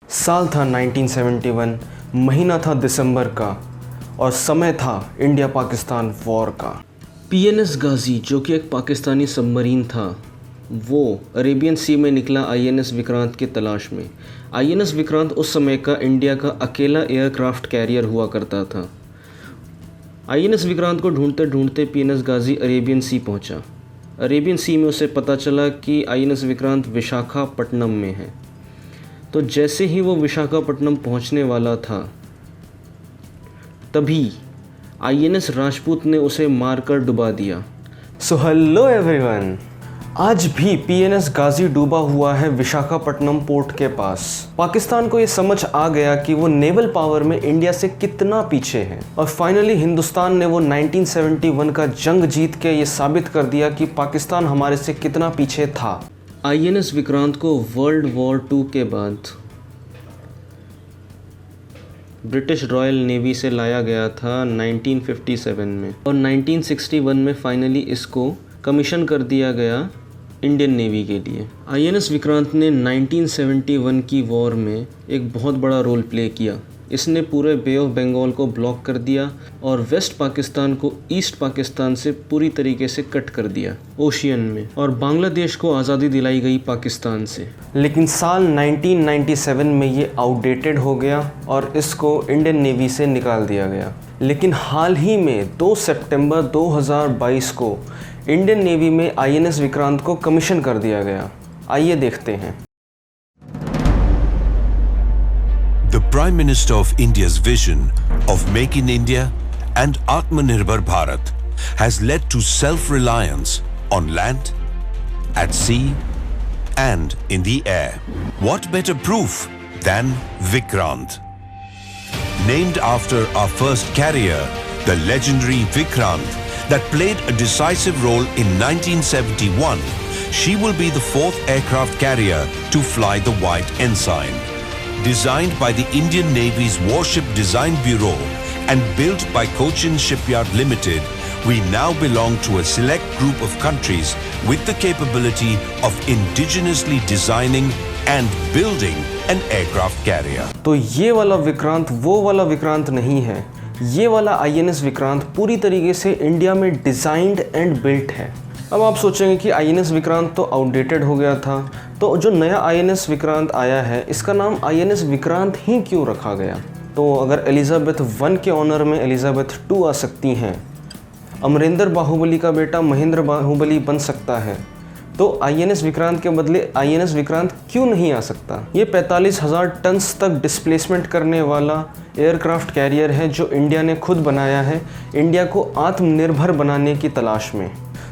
साल था 1971, महीना था दिसंबर का और समय था इंडिया पाकिस्तान वॉर का। पीएनएस गाजी, जो कि एक पाकिस्तानी सबमरीन था, वो अरेबियन सी में निकला आईएनएस विक्रांत की तलाश में। आईएनएस विक्रांत उस समय का इंडिया का अकेला एयरक्राफ्ट कैरियर हुआ करता था। आईएनएस विक्रांत को ढूंढते ढूंढते पीएनएस गाजी अरेबियन सी पहुंचा। अरेबियन सी में उसे पता चला कि आईएनएस विक्रांत विशाखापट्टनम में है। तो जैसे ही वो विशाखापट्टनम पहुंचने वाला था, तभी आईएनएस राजपूत ने उसे मारकर डुबा दिया। सो हेलो एवरीवन, आज भी पीएनएस गाजी डूबा हुआ है विशाखापट्टनम पोर्ट के पास। पाकिस्तान को ये समझ आ गया कि वो नेवल पावर में इंडिया से कितना पीछे है और फाइनली हिंदुस्तान ने वो 1971 का जंग जीत के ये साबित कर दिया कि पाकिस्तान हमारे से कितना पीछे था। आईएनएस विक्रांत को वर्ल्ड वॉर 2 के बाद ब्रिटिश रॉयल नेवी से लाया गया था 1957 में और 1961 में फाइनली इसको कमीशन कर दिया गया इंडियन नेवी के लिए। आईएनएस विक्रांत ने 1971 की वॉर में एक बहुत बड़ा रोल प्ले किया। इसने पूरे बे ऑफ बंगाल को ब्लॉक कर दिया और वेस्ट पाकिस्तान को ईस्ट पाकिस्तान से पूरी तरीके से कट कर दिया ओशियन में, और बांग्लादेश को आज़ादी दिलाई गई पाकिस्तान से। लेकिन साल 1997 में ये आउटडेटेड हो गया और इसको इंडियन नेवी से निकाल दिया गया। लेकिन हाल ही में 2 सितंबर 2022 को इंडियन नेवी में आईएनएस विक्रांत को कमीशन कर दिया गया। आइए देखते हैं। The Prime Minister of India's vision of Make in India and Atmanirbhar Bharat has led to self-reliance on land, at sea and in the air. What better proof than Vikrant? Named after our first carrier, the legendary Vikrant, that played a decisive role in 1971, she will be the 4th aircraft carrier to fly the White Ensign. Designed by the Indian Navy's Warship Design Bureau and built by Cochin Shipyard Limited, we now belong to a select group of countries with the capability of indigenously designing and building an aircraft carrier. तो ये वाला विक्रांत वो वाला विक्रांत नहीं है। ये वाला INS Vikrant पूरी तरीके से इंडिया में डिज़ाइंड एंड बिल्ट है। अब आप सोचेंगे कि आईएनएस विक्रांत तो आउटडेटेड हो गया था, तो जो नया आईएनएस विक्रांत आया है इसका नाम आईएनएस विक्रांत ही क्यों रखा गया? तो अगर एलिजाबेथ 1 के ऑनर में एलिजाबेथ 2 आ सकती हैं, अमरिंदर बाहुबली का बेटा महेंद्र बाहुबली बन सकता है, तो आईएनएस विक्रांत के बदले आईएनएस विक्रांत क्यों नहीं आ सकता? ये 45,000 टन तक डिस्प्लेसमेंट करने वाला एयरक्राफ्ट कैरियर है जो इंडिया ने खुद बनाया है, इंडिया को आत्मनिर्भर बनाने की तलाश में।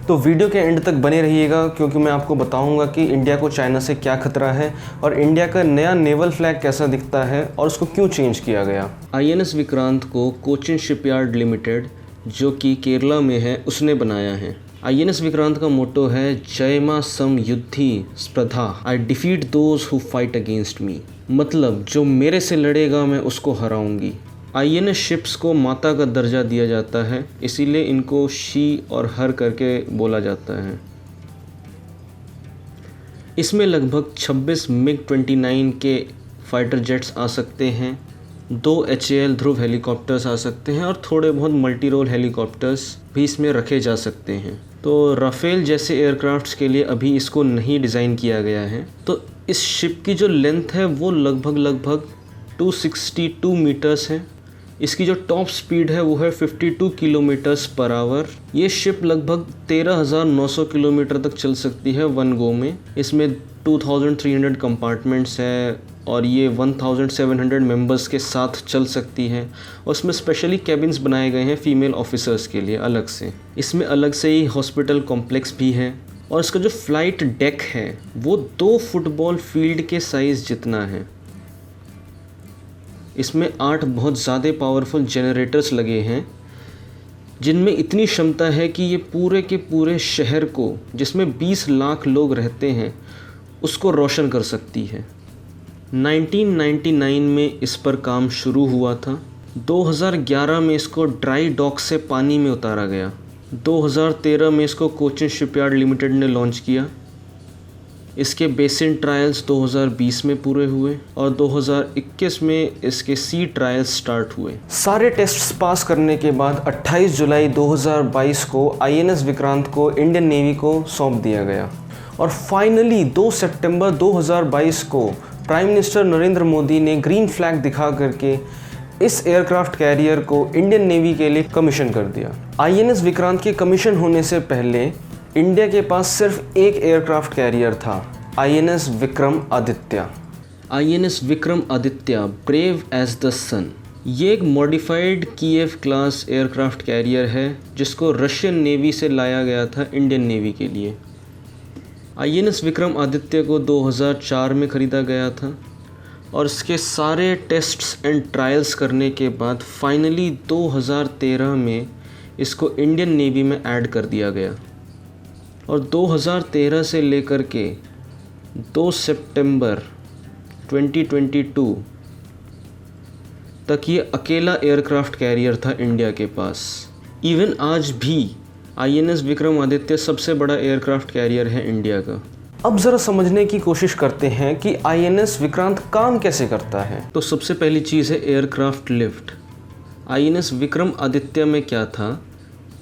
तो वीडियो के एंड तक बने रहिएगा क्योंकि मैं आपको बताऊंगा कि इंडिया को चाइना से क्या खतरा है और इंडिया का नया नेवल फ्लैग कैसा दिखता है और उसको क्यों चेंज किया गया। आईएनएस विक्रांत को कोचिन शिपयार्ड लिमिटेड, जो कि केरला में है, उसने बनाया है। आईएनएस विक्रांत का मोटो है जयमा सम युद्धि स्पर्धा, I defeat those who fight against me, मतलब जो मेरे से लड़ेगा मैं उसको हराऊंगी। आईएनएस शिप्स को माता का दर्जा दिया जाता है, इसीलिए इनको शी और हर करके बोला जाता है। इसमें लगभग 26 मिग-29 के फाइटर जेट्स आ सकते हैं, 2 HAL ध्रुव हेलीकॉप्टर्स आ सकते हैं और थोड़े बहुत मल्टी रोल हेलीकॉप्टर्स भी इसमें रखे जा सकते हैं। तो राफेल जैसे एयरक्राफ्ट्स के लिए अभी इसको नहीं डिज़ाइन किया गया है। तो इस शिप की जो लेंथ है वो लगभग 262 मीटर्स है। इसकी जो टॉप स्पीड है वो है 52 किलोमीटर्स पर आवर। ये शिप लगभग 13,900 किलोमीटर तक चल सकती है वन गो में। इसमें 2,300 कंपार्टमेंट्स है और ये 1,700 मेंबर्स के साथ चल सकती है और उसमें स्पेशली कैबिन्स बनाए गए हैं फीमेल ऑफिसर्स के लिए अलग से। इसमें अलग से ही हॉस्पिटल कॉम्प्लेक्स भी है और इसका जो फ्लाइट डेक है वो 2 फुटबॉल फील्ड के साइज़ जितना है। इसमें 8 बहुत ज़्यादा पावरफुल जनरेटर्स लगे हैं जिनमें इतनी क्षमता है कि ये पूरे के पूरे शहर को, जिसमें 20 लाख लोग रहते हैं, उसको रोशन कर सकती है। 1999 में इस पर काम शुरू हुआ था। 2011 में इसको ड्राई डॉक से पानी में उतारा गया। 2013 में इसको कोचिन शिपयार्ड लिमिटेड ने लॉन्च किया इसके बेसिन ट्रायल्स 2020 में पूरे हुए और 2021 में इसके सी ट्रायल्स स्टार्ट हुए। सारे टेस्ट्स पास करने के बाद 28 जुलाई 2022 को आईएनएस विक्रांत को इंडियन नेवी को सौंप दिया गया और फाइनली 2 सितंबर 2022 को प्राइम मिनिस्टर नरेंद्र मोदी ने ग्रीन फ्लैग दिखा करके इस एयरक्राफ्ट कैरियर को इंडियन नेवी के लिए कमीशन कर दिया। आईएनएस विक्रांत के कमीशन होने से पहले इंडिया के पास सिर्फ एक एयरक्राफ्ट कैरियर था, INS Vikramaditya. INS Vikramaditya brave as the sun, ये एक modified Kiev class aircraft carrier है जिसको रशियन नेवी से लाया गया था इंडियन नेवी के लिए। आईएनएस विक्रम आदित्य को 2004 में ख़रीदा गया था और इसके सारे टेस्ट्स एंड ट्रायल्स करने के बाद फाइनली 2013 में इसको इंडियन नेवी में ऐड कर दिया गया और 2013 से लेकर के 2 सितंबर 2022 तक ये अकेला एयरक्राफ्ट कैरियर था इंडिया के पास। इवन आज भी आईएनएस विक्रम आदित्य सबसे बड़ा एयरक्राफ्ट कैरियर है इंडिया का। अब ज़रा समझने की कोशिश करते हैं कि आईएनएस विक्रांत काम कैसे करता है। तो सबसे पहली चीज़ है aircraft lift. INS Vikram Aditya में क्या था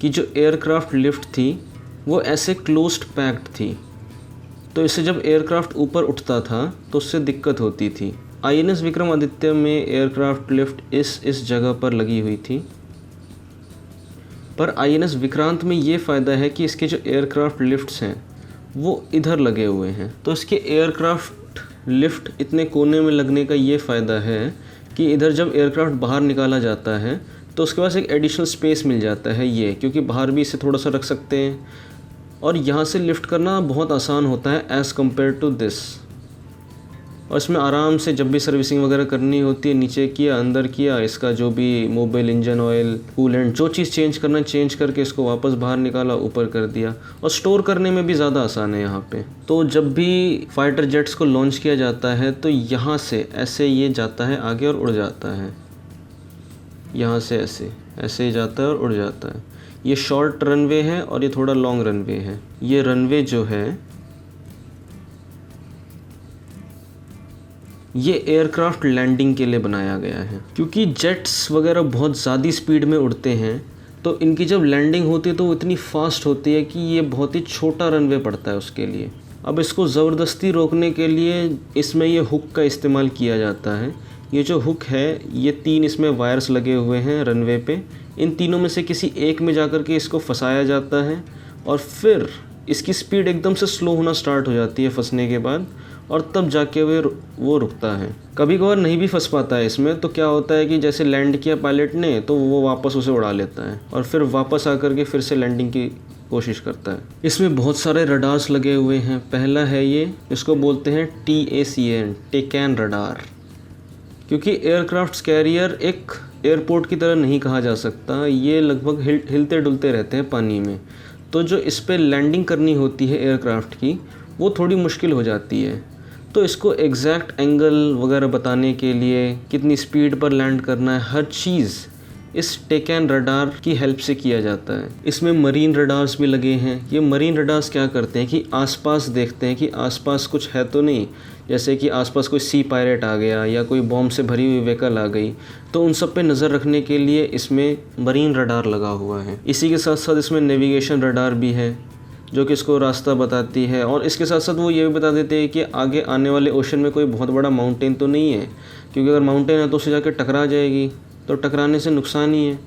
कि जो एयरक्राफ्ट लिफ्ट थी वो ऐसे क्लोज्ड पैक्ड थी, तो इससे जब एयरक्राफ्ट ऊपर उठता था तो उससे दिक्कत होती थी। आईएनएस विक्रम आदित्य में एयरक्राफ्ट लिफ्ट इस जगह पर लगी हुई थी, पर आईएनएस विक्रांत में ये फ़ायदा है कि इसके जो एयरक्राफ्ट लिफ्ट्स हैं वो इधर लगे हुए हैं। तो इसके एयरक्राफ्ट लिफ्ट इतने कोने में लगने का ये फ़ायदा है कि इधर जब एयरक्राफ्ट बाहर निकाला जाता है तो उसके पास एक एडिशनल स्पेस मिल जाता है ये, क्योंकि बाहर भी इसे थोड़ा सा रख सकते हैं और यहाँ से लिफ्ट करना बहुत आसान होता है एज़ कम्पेयर टू दिस। और इसमें आराम से जब भी सर्विसिंग वगैरह करनी होती है नीचे किया, अंदर किया, इसका जो भी मोबिल, इंजन ऑयल, कूलेंट, जो चीज़ चेंज करना चेंज करके इसको वापस बाहर निकाला, ऊपर कर दिया। और स्टोर करने में भी ज़्यादा आसान है यहाँ पे। तो जब भी फाइटर जेट्स को लॉन्च किया जाता है तो यहाँ से ऐसे ये जाता है आगे और उड़ जाता है, यहाँ से ऐसे ही जाता है और उड़ जाता है। ये शॉर्ट रनवे है और ये थोड़ा लॉन्ग रनवे है। ये रनवे जो है ये एयरक्राफ्ट लैंडिंग के लिए बनाया गया है, क्योंकि जेट्स वगैरह बहुत ज़्यादा स्पीड में उड़ते हैं तो इनकी जब लैंडिंग होती है तो वो इतनी फास्ट होती है कि ये बहुत ही छोटा रनवे पड़ता है उसके लिए। अब इसको ज़बरदस्ती रोकने के लिए इसमें ये हुक का इस्तेमाल किया जाता है। ये जो हुक है ये 3 इसमें वायर्स लगे हुए हैं रनवे पे, इन तीनों में से किसी एक में जाकर के इसको फंसाया जाता है और फिर इसकी स्पीड एकदम से स्लो होना स्टार्ट हो जाती है फंसने के बाद, और तब जाके वो रुकता है। कभी कभार नहीं भी फंस पाता है इसमें, तो क्या होता है कि जैसे लैंड किया पायलट ने तो वो वापस उसे उड़ा लेता है और फिर वापस आकर के फिर से लैंडिंग की कोशिश करता है। इसमें बहुत सारे रडार्स लगे हुए हैं। पहला है ये, इसको बोलते हैं TACN, टेकैन रडार, क्योंकि एयरक्राफ्ट कैरियर एक एयरपोर्ट की तरह नहीं कहा जा सकता, ये लगभग हिलते डुलते रहते हैं पानी में, तो जो इस पर लैंडिंग करनी होती है एयरक्राफ्ट की वो थोड़ी मुश्किल हो जाती है। तो इसको एग्जैक्ट एंगल वगैरह बताने के लिए, कितनी स्पीड पर लैंड करना है, हर चीज़ इस टेकैन रडार की हेल्प से किया जाता है। इसमें मरीन रडार्स भी लगे हैं। ये मरीन रडार्स क्या करते हैं कि आसपास देखते हैं कि आसपास कुछ है तो नहीं, जैसे कि आसपास कोई सी पायरेट आ गया या कोई बॉम्ब से भरी हुई व्हीकल आ गई, तो उन सब पे नज़र रखने के लिए इसमें मरीन रडार लगा हुआ है। इसी के साथ साथ इसमें नेविगेशन रडार भी है जो कि इसको रास्ता बताती है, और इसके साथ साथ वो ये भी बता देते हैं कि आगे आने वाले ओशन में कोई बहुत बड़ा माउंटेन तो नहीं है, क्योंकि अगर माउंटेन है तो उससे जाकर टकरा जाएगी, तो टकराने से नुकसान ही है।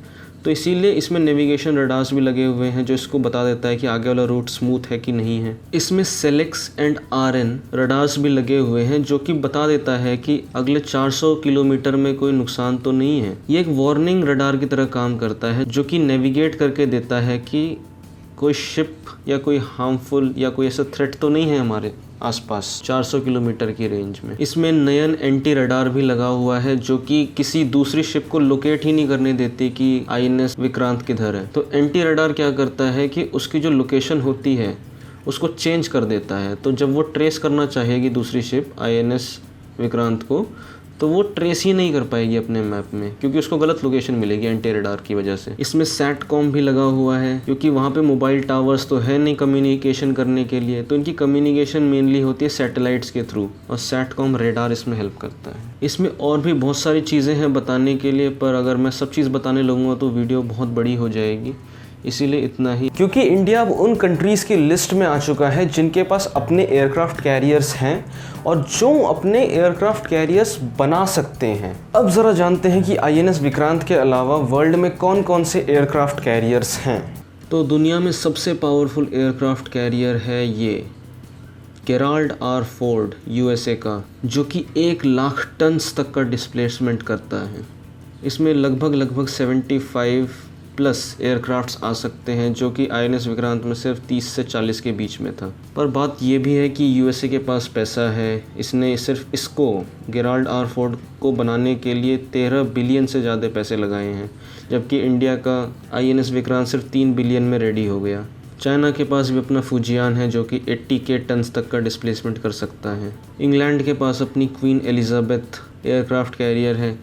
तो इसीलिए इसमें नेविगेशन रडार्स भी लगे हुए हैं जो इसको बता देता है कि आगे वाला रूट स्मूथ है कि नहीं है। इसमें सेलेक्स एंड RN रडार्स भी लगे हुए हैं जो कि बता देता है कि अगले 400 किलोमीटर में कोई नुकसान तो नहीं है। ये एक वार्निंग रडार की तरह काम करता है जो कि नेविगेट करके देता है कि कोई शिप या कोई हार्मफुल या कोई ऐसा थ्रेट तो नहीं है हमारे आसपास 400 किलोमीटर की रेंज में। इसमें नयन एंटी रडार भी लगा हुआ है जो कि किसी दूसरी शिप को लोकेट ही नहीं करने देती कि आईएनएस विक्रांत किधर है। तो एंटी रडार क्या करता है कि उसकी जो लोकेशन होती है उसको चेंज कर देता है। तो जब वो ट्रेस करना चाहेगी दूसरी शिप आईएनएस विक्रांत को, तो वो ट्रेस ही नहीं कर पाएगी अपने मैप में, क्योंकि उसको गलत लोकेशन मिलेगी एंटी रेडार की वजह से। इसमें सैटकॉम भी लगा हुआ है, क्योंकि वहाँ पे मोबाइल टावर्स तो है नहीं कम्युनिकेशन करने के लिए, तो इनकी कम्युनिकेशन मेनली होती है सैटेलाइट्स के थ्रू, और सैटकॉम रेडार इसमें हेल्प करता है। इसमें और भी बहुत सारी चीज़ें हैं बताने के लिए, पर अगर मैं सब चीज़ बताने लगूँगा तो वीडियो बहुत बड़ी हो जाएगी, इसीलिए इतना ही। क्योंकि इंडिया अब उन कंट्रीज़ की लिस्ट में आ चुका है जिनके पास अपने एयरक्राफ्ट कैरियर्स हैं और जो अपने एयरक्राफ्ट कैरियर्स बना सकते हैं। अब ज़रा जानते हैं कि आईएनएस विक्रांत के अलावा वर्ल्ड में कौन कौन से एयरक्राफ्ट कैरियर्स हैं। तो दुनिया में सबसे पावरफुल एयरक्राफ्ट कैरियर है ये गेराल्ड आर फोर्ड यूएसए का, जो कि 1 लाख टन्स तक का डिस्प्लेसमेंट करता है। इसमें लगभग 75 प्लस एयरक्राफ्ट्स आ सकते हैं, जो कि आईएनएस विक्रांत में सिर्फ 30 से 40 के बीच में था। पर बात ये भी है कि यूएसए के पास पैसा है, इसने सिर्फ इसको गेराल्ड आर फोर्ड को बनाने के लिए 13 बिलियन से ज़्यादा पैसे लगाए हैं, जबकि इंडिया का आईएनएस विक्रांत सिर्फ 3 बिलियन में रेडी हो गया। चाइना के पास भी अपना फुजियान है, जो कि 80K टन्स तक का डिस्प्लेसमेंट कर सकता है। इंग्लैंड के पास अपनी क्वीन एलिजाबेथ एयरक्राफ्ट कैरियर है,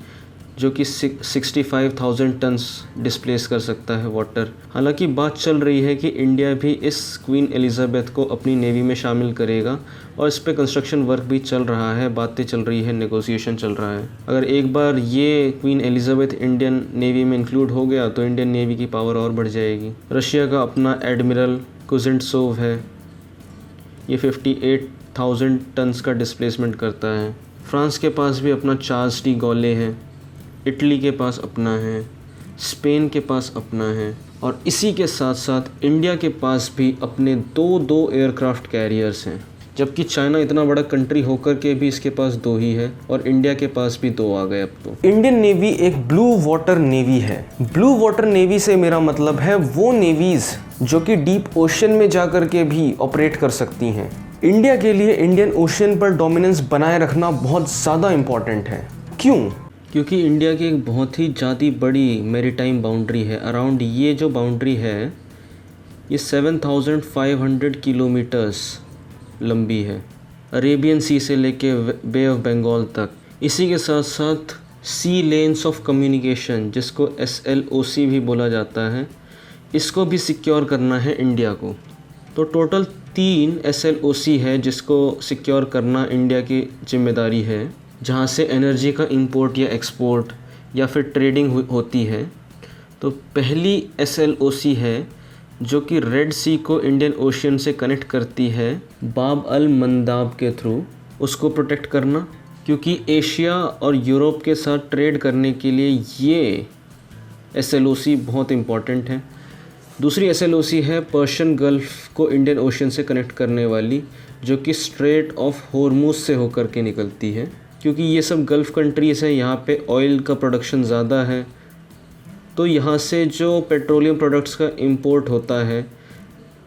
जो कि 65,000 टन्स डिस्प्लेस कर सकता है वाटर। हालांकि बात चल रही है कि इंडिया भी इस क्वीन एलिजाबेथ को अपनी नेवी में शामिल करेगा, और इस पे कंस्ट्रक्शन वर्क भी चल रहा है, बातें चल रही है, नेगोशिएशन चल रहा है। अगर एक बार ये क्वीन एलिजाबेथ इंडियन नेवी में इंक्लूड हो गया तो इंडियन नेवी की पावर और बढ़ जाएगी। रशिया का अपना एडमिरल कुजेंट्सोव है, ये 58,000 टन्स का डिस्प्लेसमेंट करता है। फ्रांस के पास भी अपना चार्ल्स डी गॉले है, इटली के पास अपना है, स्पेन के पास अपना है, और इसी के साथ साथ इंडिया के पास भी अपने दो एयरक्राफ्ट कैरियर्स हैं। जबकि चाइना इतना बड़ा कंट्री होकर के भी इसके पास 2 ही है, और इंडिया के पास भी 2 आ गए अब तो। इंडियन नेवी एक ब्लू वाटर नेवी है। ब्लू वाटर नेवी से मेरा मतलब है वो नेवीज़ जो कि डीप ओशन में जा कर के भी ऑपरेट कर सकती हैं। इंडिया के लिए इंडियन ओशन पर डोमिनेंस बनाए रखना बहुत ज़्यादा इम्पॉर्टेंट है। क्यों? क्योंकि इंडिया की एक बहुत ही ज़्यादा बड़ी मैरीटाइम बाउंड्री है। अराउंड ये जो बाउंड्री है ये 7,500 किलोमीटर्स लंबी है, अरेबियन सी से लेके बे ऑफ बंगाल तक। इसी के साथ साथ सी लेन्स ऑफ कम्युनिकेशन, जिसको SLOC भी बोला जाता है, इसको भी सिक्योर करना है इंडिया को। तो टोटल 3 SLOC है जिसको सिक्योर करना इंडिया की जिम्मेदारी है, जहाँ से एनर्जी का इंपोर्ट या एक्सपोर्ट या फिर ट्रेडिंग होती है। तो पहली SLOC है जो कि रेड सी को इंडियन ओशियन से कनेक्ट करती है बाब अल मंदाब के थ्रू, उसको प्रोटेक्ट करना, क्योंकि एशिया और यूरोप के साथ ट्रेड करने के लिए ये SLOC बहुत इम्पॉर्टेंट है। दूसरी SLOC है पर्शियन गल्फ़ को इंडियन ओशियन से कनेक्ट करने वाली, जो कि स्ट्रेट ऑफ हॉर्मुज़ से होकर के निकलती है, क्योंकि ये सब गल्फ़ कंट्रीज़ हैं, यहाँ पे ऑयल का प्रोडक्शन ज़्यादा है, तो यहाँ से जो पेट्रोलियम प्रोडक्ट्स का इंपोर्ट होता है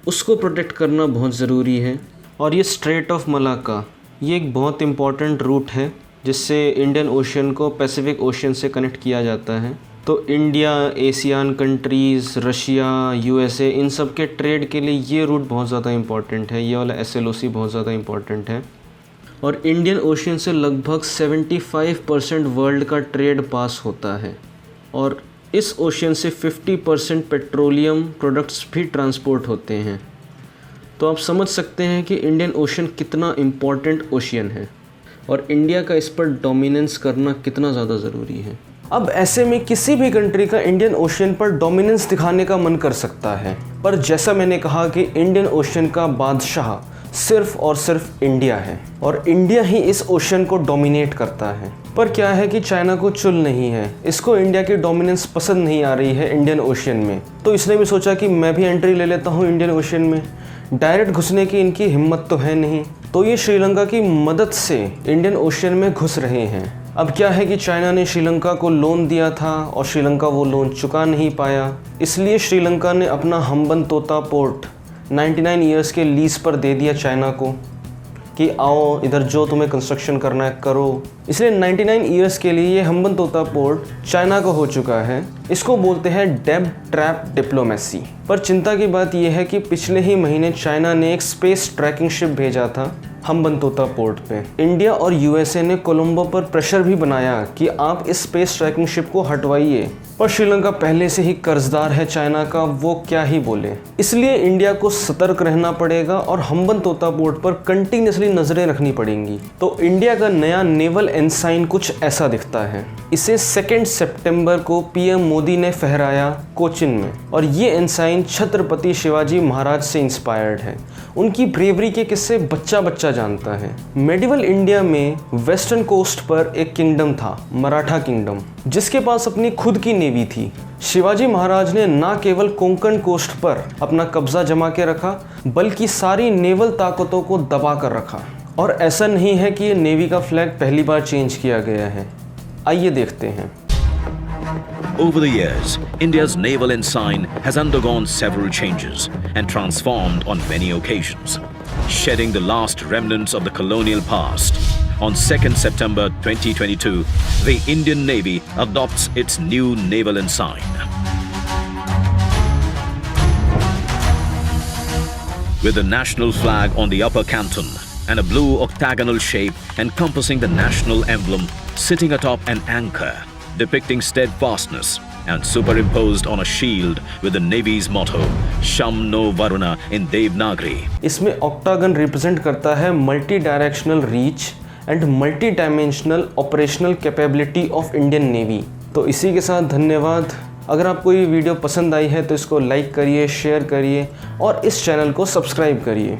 उसको प्रोटेक्ट करना बहुत ज़रूरी है। और ये स्ट्रेट ऑफ मलाक्का ये एक बहुत इम्पॉर्टेंट रूट है जिससे इंडियन ओशियन को पैसिफिक ओशियन से कनेक्ट किया जाता है। तो India, Asian countries, Russia, USA, इन सब के ट्रेड के लिए ये रूट बहुत ज़्यादा इम्पॉर्टेंट है, ये वाला SLOC बहुत ज़्यादा इम्पॉर्टेंट है। और इंडियन ओशियन से लगभग 75% वर्ल्ड का ट्रेड पास होता है, और इस ओशियन से 50% पेट्रोलियम प्रोडक्ट्स भी ट्रांसपोर्ट होते हैं। तो आप समझ सकते हैं कि इंडियन ओशियन कितना इम्पॉर्टेंट ओशियन है और इंडिया का इस पर डोमिनेंस करना कितना ज़्यादा ज़रूरी है। अब ऐसे में किसी भी कंट्री का इंडियन ओशियन पर डोमिनेंस दिखाने का मन कर सकता है, पर जैसा मैंने कहा कि इंडियन ओशियन का बादशाह सिर्फ और सिर्फ इंडिया है, और इंडिया ही इस ओशियन को डोमिनेट करता है। पर क्या है कि चाइना को चुल नहीं है, इसको इंडिया की डोमिनेंस पसंद नहीं आ रही है इंडियन ओशियन में, तो इसने भी सोचा कि मैं भी एंट्री ले लेता हूँ इंडियन ओशियन में। डायरेक्ट घुसने की इनकी हिम्मत तो है नहीं, तो ये श्रीलंका की मदद से इंडियन ओशियन में घुस रहे हैं। अब क्या है कि चाइना ने श्रीलंका को लोन दिया था और श्रीलंका वो लोन चुका नहीं पाया, इसलिए श्रीलंका ने अपना हम्बनतोता पोर्ट 99 ईयर्स के लीज पर दे दिया चाइना को कि आओ इधर जो तुम्हें कंस्ट्रक्शन करना है करो। इसलिए 99 ईयर्स के लिए ये हम्बनतोता पोर्ट चाइना का हो चुका है। इसको बोलते हैं डेब ट्रैप डिप्लोमेसी। पर चिंता की बात यह है कि पिछले ही महीने चाइना ने एक स्पेस ट्रैकिंग शिप भेजा था हम्बनतोता पोर्ट पे। इंडिया और यूएसए ने कोलंबो पर प्रेशर भी बनाया कि आप इस स्पेस ट्रैकिंग शिप को हटवाइए, पर श्रीलंका पहले से ही कर्जदार है चाइना का, वो क्या ही बोले। इसलिए इंडिया को सतर्क रहना पड़ेगा और हम्बनतोता पोर्ट पर कंटिन्यूसली नजरें रखनी पड़ेंगी। तो इंडिया का नया नेवल एनसाइन कुछ ऐसा दिखता है। इसे 2 सितंबर को पीएम मोदी ने फहराया कोचिन में, और ये एनसाइन छत्रपति शिवाजी महाराज से इंस्पायर्ड है। उनकी ब्रेवरी के किस्से बच्चा बच्चा जानता है। मेडिवल इंडिया में वेस्टर्न कोस्ट पर एक किंगडम था, मराठा किंगडम, जिसके पास अपनी खुद की नेवी थी। शिवाजी महाराज ने ना केवल कोंकण कोस्ट पर अपना कब्जा जमा के रखा, बल्कि सारी नेवल ताकतों को दबा कर रखा। और ऐसा नहीं है कि ये नेवी का फ्लैग पहली बार चेंज किया गया है। आइए देखते हैं। Over the years, India's naval ensign has undergone several changes and transformed on many occasions, shedding the last remnants of the colonial past. On 2nd September 2022, the Indian Navy adopts its new naval ensign. With the national flag on the upper canton and a blue octagonal shape encompassing the national emblem sitting atop an anchor, depicting steadfastness, and superimposed on a shield with the Navy's motto, Sham No Varuna in Devanagari. इसमें octagon represent करता है multi directional reach and multi dimensional operational capability of Indian navy. तो इसी के साथ धन्यवाद। अगर आपको ये वीडियो पसंद आई है तो इसको लाइक करिए, शेयर करिए और इस चैनल को सब्सक्राइब करिए।